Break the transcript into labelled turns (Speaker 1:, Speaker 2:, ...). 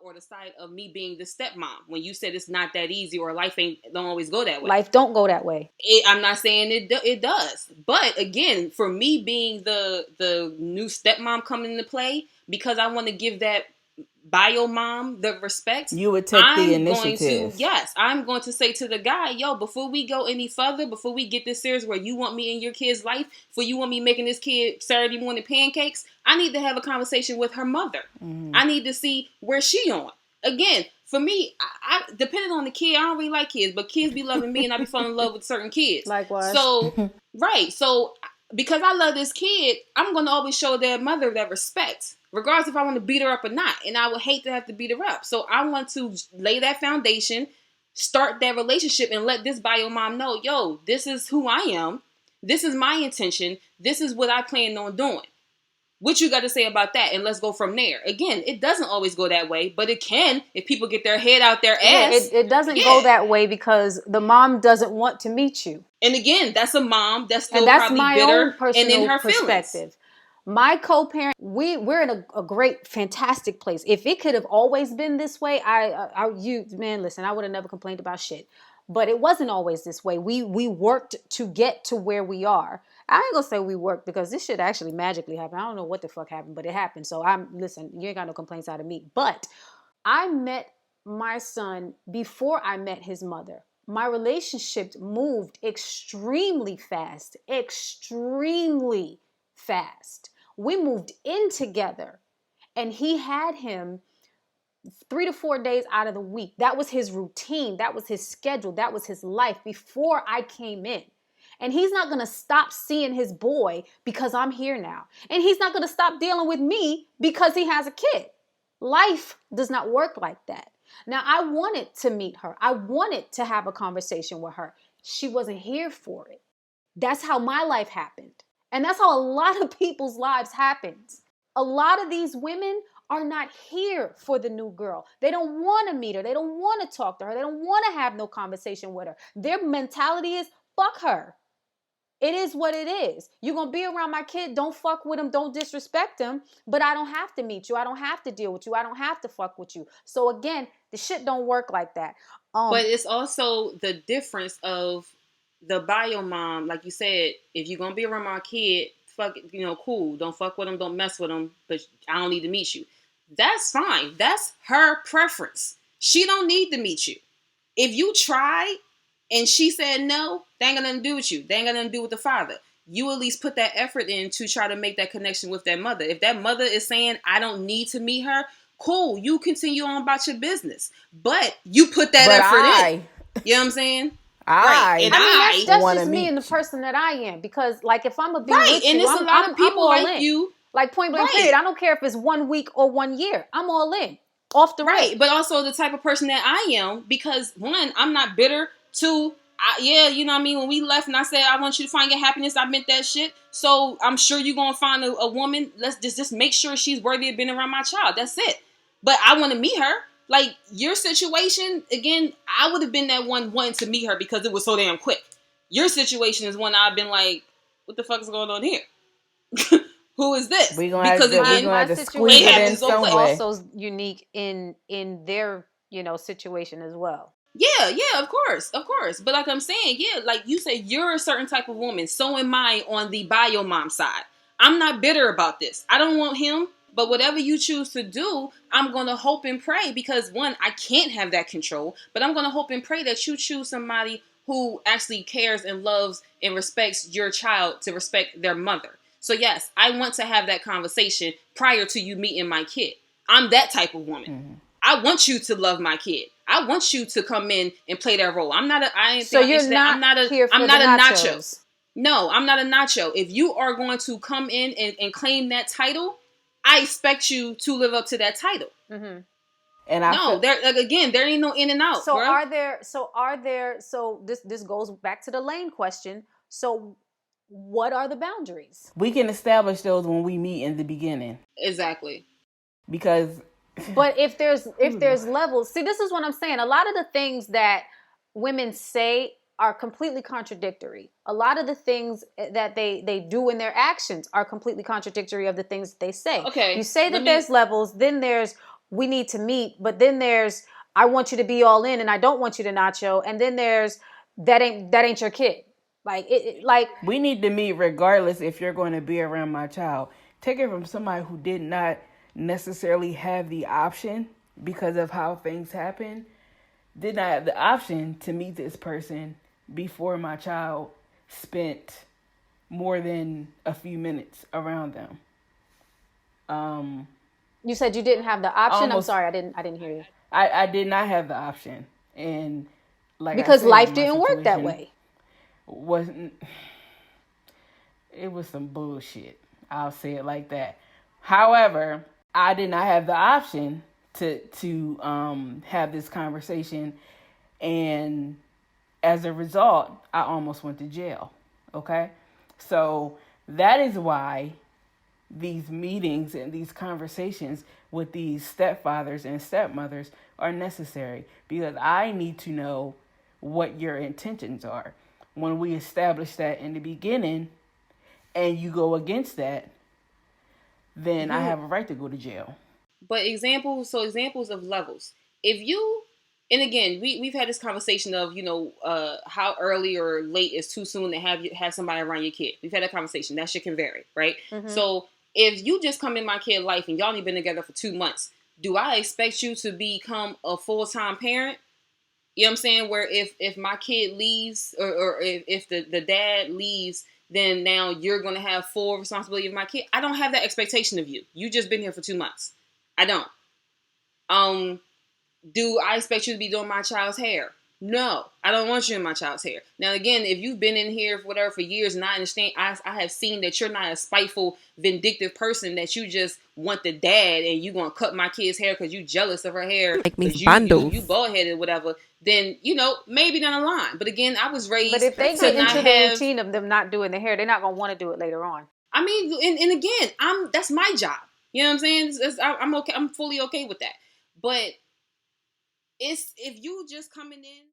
Speaker 1: or the side of me being the stepmom when you said it's not that easy or life don't always go that way.
Speaker 2: Life don't go that way.
Speaker 1: I'm not saying it does, but again, for me being the new stepmom coming into play, because I want to give that bio mom the respect,
Speaker 3: you would take the initiative.
Speaker 1: I'm going to say to the guy, yo, before we go any further, before we get this serious where you want me in your kid's life, before you want me making this kid Saturday morning pancakes, I need to have a conversation with her mother. I need to see where she on. Again, for me, I depending on the kid, I don't really like kids, but kids be loving me and I be falling in love with certain kids.
Speaker 2: Likewise.
Speaker 1: So, right. So, because I love this kid, I'm going to always show their mother that respect, regardless if I want to beat her up or not. And I would hate to have to beat her up. So I want to lay that foundation, start that relationship, and let this bio mom know, yo, this is who I am. This is my intention. This is what I plan on doing. What you got to say about that? And let's go from there. Again, it doesn't always go that way, but it can if people get their head out their ass.
Speaker 2: It doesn't go that way because the mom doesn't want to meet you.
Speaker 1: And again, that's a mom that's still
Speaker 2: and that's
Speaker 1: probably
Speaker 2: my
Speaker 1: bitter
Speaker 2: own personal
Speaker 1: and in her
Speaker 2: perspective.
Speaker 1: Feelings.
Speaker 2: My co-parent, we're in a great, fantastic place. If it could have always been this way, listen, I would have never complained about shit. But it wasn't always this way. We worked to get to where we are. I ain't gonna say we worked because this shit actually magically happened. I don't know what the fuck happened, but it happened. So listen, you ain't got no complaints out of me. But I met my son before I met his mother. My relationship moved extremely fast. We moved in together and he had him 3 to 4 days out of the week. That was his routine. That was his schedule. That was his life before I came in. And he's not going to stop seeing his boy because I'm here now. And he's not going to stop dealing with me because he has a kid. Life does not work like that. Now, I wanted to meet her. I wanted to have a conversation with her. She wasn't here for it. That's how my life happened. And that's how a lot of people's lives happens. A lot of these women are not here for the new girl. They don't want to meet her. They don't want to talk to her. They don't want to have no conversation with her. Their mentality is, fuck her. It is what it is. You're going to be around my kid. Don't fuck with him. Don't disrespect him. But I don't have to meet you. I don't have to deal with you. I don't have to fuck with you. So again, the shit don't work like that.
Speaker 1: But it's also the difference of the bio mom. Like you said, if you're going to be around my kid, fuck it, cool. Don't fuck with him. Don't mess with him. But I don't need to meet you. That's fine. That's her preference. She don't need to meet you. If you try and she said no, they ain't got nothing to do with you. They ain't got nothing to do with the father. You at least put that effort in to try to make that connection with that mother. If that mother is saying, I don't need to meet her, cool. You continue on about your business. But you put that effort in. You know what I'm saying?
Speaker 2: That's just me and the person that I am. Because, like, if I'm a be with you,
Speaker 1: and there's a lot of people like you.
Speaker 2: Like, point blank period. I don't care if it's 1 week or 1 year. I'm all in. Off the
Speaker 1: right. But also the type of person that I am. Because, one, I'm not bitter. Two, you know what I mean? When we left and I said, I want you to find your happiness, I meant that shit. So I'm sure you're going to find a woman. Let's just make sure she's worthy of being around my child. That's it. But I want to meet her. Like, your situation, again, I would have been that one wanting to meet her because it was so damn quick. Your situation is one I've been like, what the fuck is going on here? Who is this?
Speaker 2: My situation is also unique in their, situation as well.
Speaker 1: Yeah, of course. But like I'm saying, like you said, you're a certain type of woman. So am I on the bio mom side. I'm not bitter about this. I don't want him, but whatever you choose to do, I'm going to hope and pray because, one, I can't have that control, but I'm going to hope and pray that you choose somebody who actually cares and loves and respects your child to respect their mother. So yes, I want to have that conversation prior to you meeting my kid. I'm that type of woman. Mm-hmm. I want you to love my kid. I want you to come in and play that role. I'm not a nacho. No, I'm not a nacho. If you are going to come in and claim that title, I expect you to live up to that title. Mm-hmm. And there ain't no in and out.
Speaker 2: So this goes back to the lane question. So what are the boundaries?
Speaker 3: We can establish those when we meet in the beginning.
Speaker 1: Exactly.
Speaker 3: Because
Speaker 2: but if there's levels, see, this is what I'm saying. A lot of the things that women say are completely contradictory. A lot of the things that they do in their actions are completely contradictory of the things that they say.
Speaker 1: Okay.
Speaker 2: You say that there's levels, then there's, we need to meet. But then there's, I want you to be all in and I don't want you to nacho. And then there's, that ain't your kid. Like
Speaker 3: we need to meet regardless if you're going to be around my child. Take it from somebody who did not necessarily have the option because of how things happen. Did not have the option to meet this person before my child spent more than a few minutes around them.
Speaker 2: You said you didn't have the option. I'm sorry, I didn't hear you.
Speaker 3: I did not have the option, and
Speaker 2: because life didn't work that way.
Speaker 3: It was some bullshit. I'll say it like that. However, I did not have the option to have this conversation, and as a result, I almost went to jail. Okay, so that is why these meetings and these conversations with these stepfathers and stepmothers are necessary, because I need to know what your intentions are. When we establish that in the beginning and you go against that, then I have a right to go to jail.
Speaker 1: But examples of levels. If you, and again, we've had this conversation of, how early or late is too soon to have somebody around your kid. We've had that conversation. That shit can vary, right? Mm-hmm. So if you just come in my kid's life and y'all only been together for 2 months, do I expect you to become a full-time parent? You know what I'm saying? Where if my kid leaves or if the dad leaves, then now you're going to have full responsibility of my kid. I don't have that expectation of you. You just been here for 2 months. I don't. Do I expect you to be doing my child's hair? No, I don't want you in my child's hair. Now, again, if you've been in here for years, and I understand, I have seen that you're not a spiteful, vindictive person, that you just want the dad and you going to cut my kid's hair because you jealous of her hair.
Speaker 4: Like me bundles.
Speaker 1: You bald-headed, whatever. Then, maybe down the line. But again, I was raised
Speaker 2: to not have... But if they get into the routine of them not doing the hair, they're not going to want to do it later on.
Speaker 1: I mean, and again, that's my job. You know what I'm saying? I'm okay. I'm fully okay with that. But if you just coming in